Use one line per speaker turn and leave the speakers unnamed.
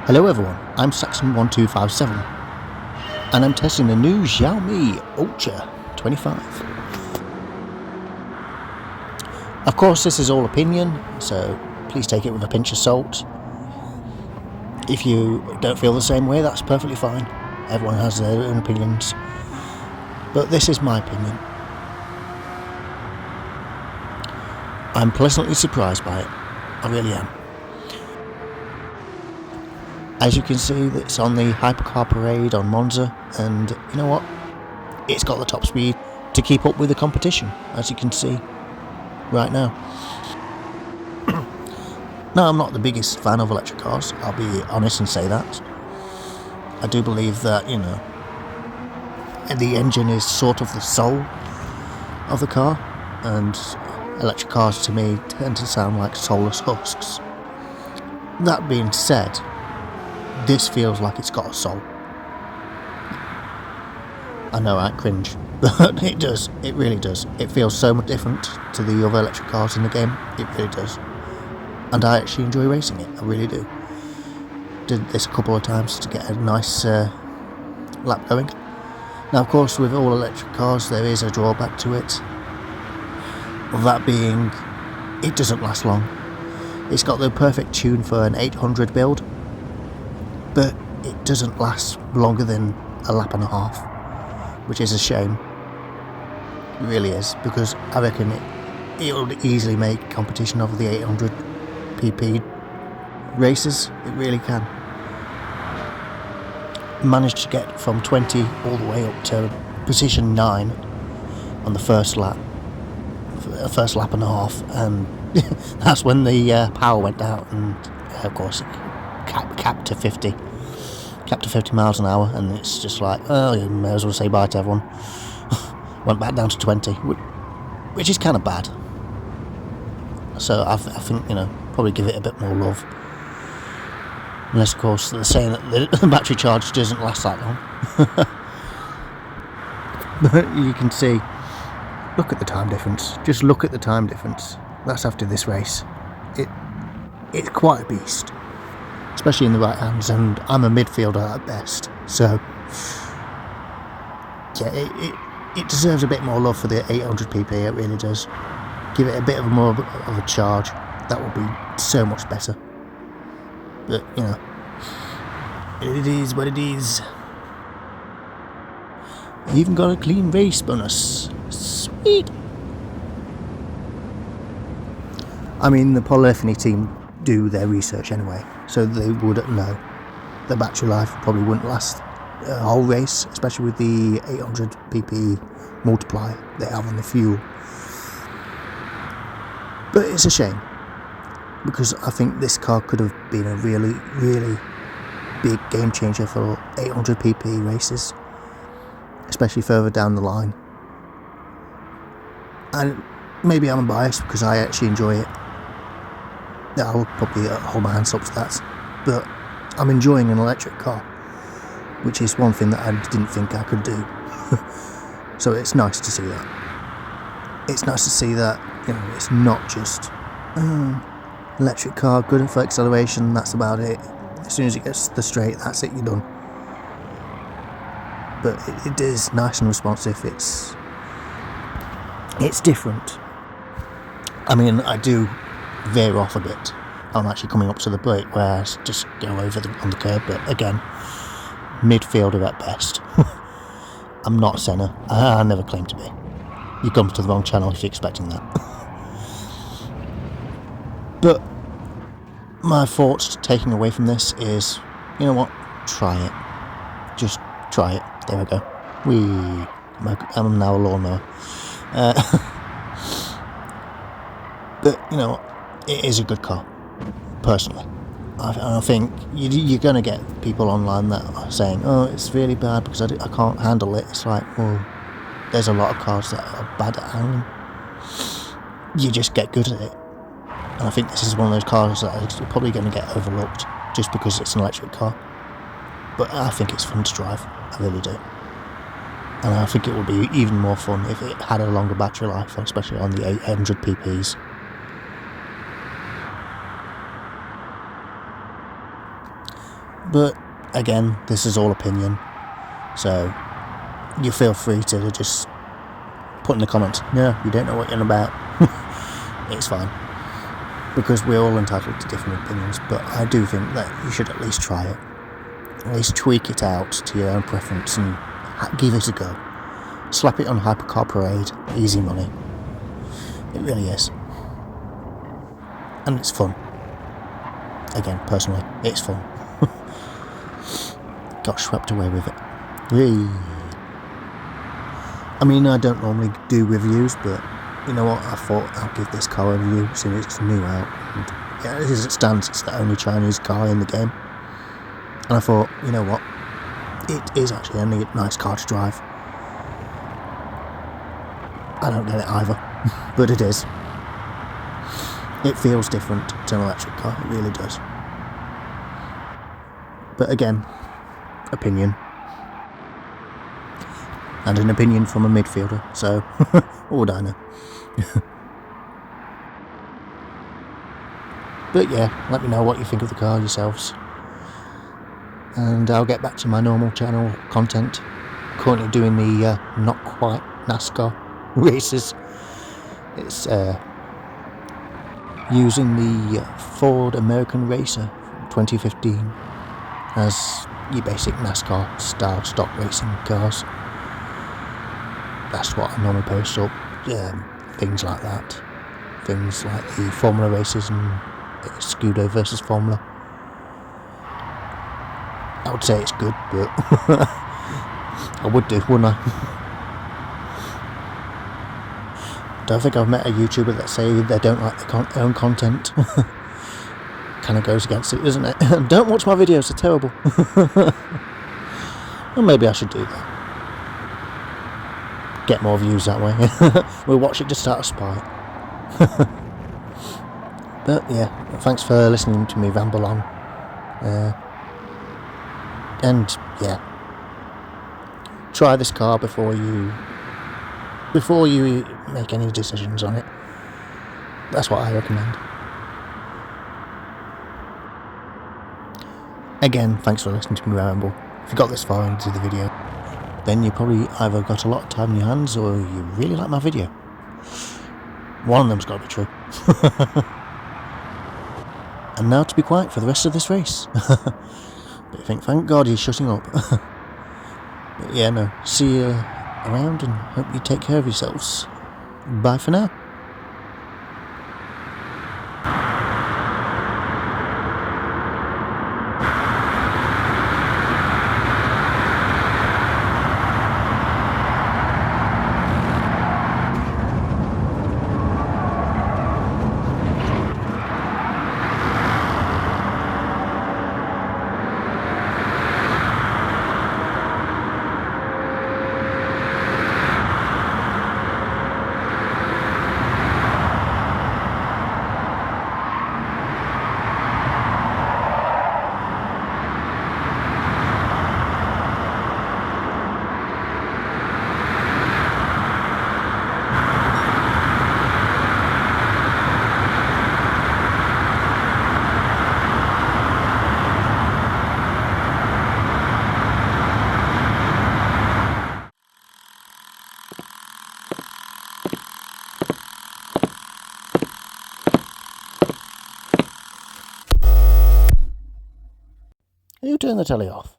Hello everyone, I'm Saxon1257 and I'm testing the new Xiaomi Ultra 25. Of course this is all opinion, so please take it with a pinch of salt. If you don't feel the same way, that's perfectly fine. Everyone has their own opinions. But this is my opinion. I'm pleasantly surprised by it. I really am. As you can see, it's on the Hypercar Parade on Monza, and you know what? It's got the top speed to keep up with the competition, as you can see right now. Now, I'm not the biggest fan of electric cars, I'll be honest and say that. I do believe that, you know, the engine is sort of the soul of the car, and electric cars to me tend to sound like soulless husks. That being said, this feels like it's got a soul. I know, I cringe, but it does. It really does. It feels so much different to the other electric cars in the game. It really does. And I actually enjoy racing it. I really do. Did this a couple of times to get a nice lap going. Now, of course, with all electric cars, there is a drawback to it. That being, it doesn't last long. It's got the perfect tune for an 800 build, but it doesn't last longer than a lap and a half, which is a shame. It really is, because I reckon it would easily make competition of the 800 pp races. It really can. Managed to get from 20 all the way up to position 9 on the first lap and a half, and that's when the power went out, and of course it capped to 50 miles an hour, and it's just like, oh, you may as well say bye to everyone. Went back down to 20, which is kind of bad. So I think, you know, probably give it a bit more love. Unless, of course, they're saying that the battery charge doesn't last that long. But you can see, look at the time difference. Just look at the time difference. That's after this race. It's quite a beast, especially in the right hands, and I'm a midfielder at best. So, yeah, it deserves a bit more love for the 800 pp. It really does. Give it a bit more of a charge. That would be so much better. But, you know, it is what it is. Even got a clean race bonus. Sweet. I mean, the Polyphony team do their research anyway, so they would know the battery life probably wouldn't last a whole race, especially with the 800 pp multiply they have on the fuel. But it's a shame, because I think this car could have been a really, really big game changer for 800 pp races, especially further down the line. And maybe I'm biased because I actually enjoy it. I'll probably hold my hands up to that, but I'm enjoying an electric car, which is one thing that I didn't think I could do. So it's nice to see that. It's nice to see that, you know, it's not just electric car, good for acceleration, that's about it. As soon as it gets to the straight, that's it, you're done. But it is nice and responsive. It's different. I mean, I do veer off a bit. I'm actually coming up to the point where I just go over on the curb, but again, midfielder at best. I'm not Senna. I never claim to be. You come to the wrong channel if you're expecting that. But my thoughts taking away from this is, you know what? Try it. Just try it. There we go. I'm now a lawnmower. But, you know, it is a good car, personally. I think you're going to get people online that are saying, oh, it's really bad because I can't handle it. It's like, well, there's a lot of cars that are bad at handling. You just get good at it. And I think this is one of those cars that is probably going to get overlooked just because it's an electric car. But I think it's fun to drive. I really do. And I think it would be even more fun if it had a longer battery life, especially on the 800 pp's. But again, this is all opinion, so you feel free to just put in the comments, no, you don't know what you're on about. It's fine, because we're all entitled to different opinions, but I do think that you should at least try it. At least tweak it out to your own preference and give it a go. Slap it on Hypercar Parade, easy money. It really is. And it's fun. Again, personally, it's fun. Got swept away with it. Yay. I mean, I don't normally do reviews, but you know what? I thought I'll give this car a review since it's new out. And yeah, as it stands, it's the only Chinese car in the game. And I thought, you know what? It is actually a nice car to drive. I don't get it either, but it is. It feels different to an electric car, it really does. But again, opinion. And an opinion from a midfielder, so what would I know? But yeah, let me know what you think of the car yourselves. And I'll get back to my normal channel content. Currently doing the not quite NASCAR races. It's using the Ford American Racer 2015 as your basic NASCAR style stock racing cars. That's what I normally post up, things like that. Things like the Formula races and Scudo versus Formula. I would say it's good, but I would do, wouldn't I? Don't think I've met a YouTuber that say they don't like their own content. Kind of goes against it, doesn't it? Don't watch my videos, they're terrible. Well, maybe I should do that. Get more views that way. We'll watch it just out of spite. But yeah, thanks for listening to me ramble on. And yeah, try this car before you make any decisions on it. That's what I recommend. Again, thanks for listening to me ramble. If you got this far into the video, then you probably either got a lot of time in your hands or you really like my video. One of them's got to be true. And now to be quiet for the rest of this race. But I think, thank God he's shutting up. But yeah, no, see you around and hope you take care of yourselves. Bye for now. Who turned the telly off?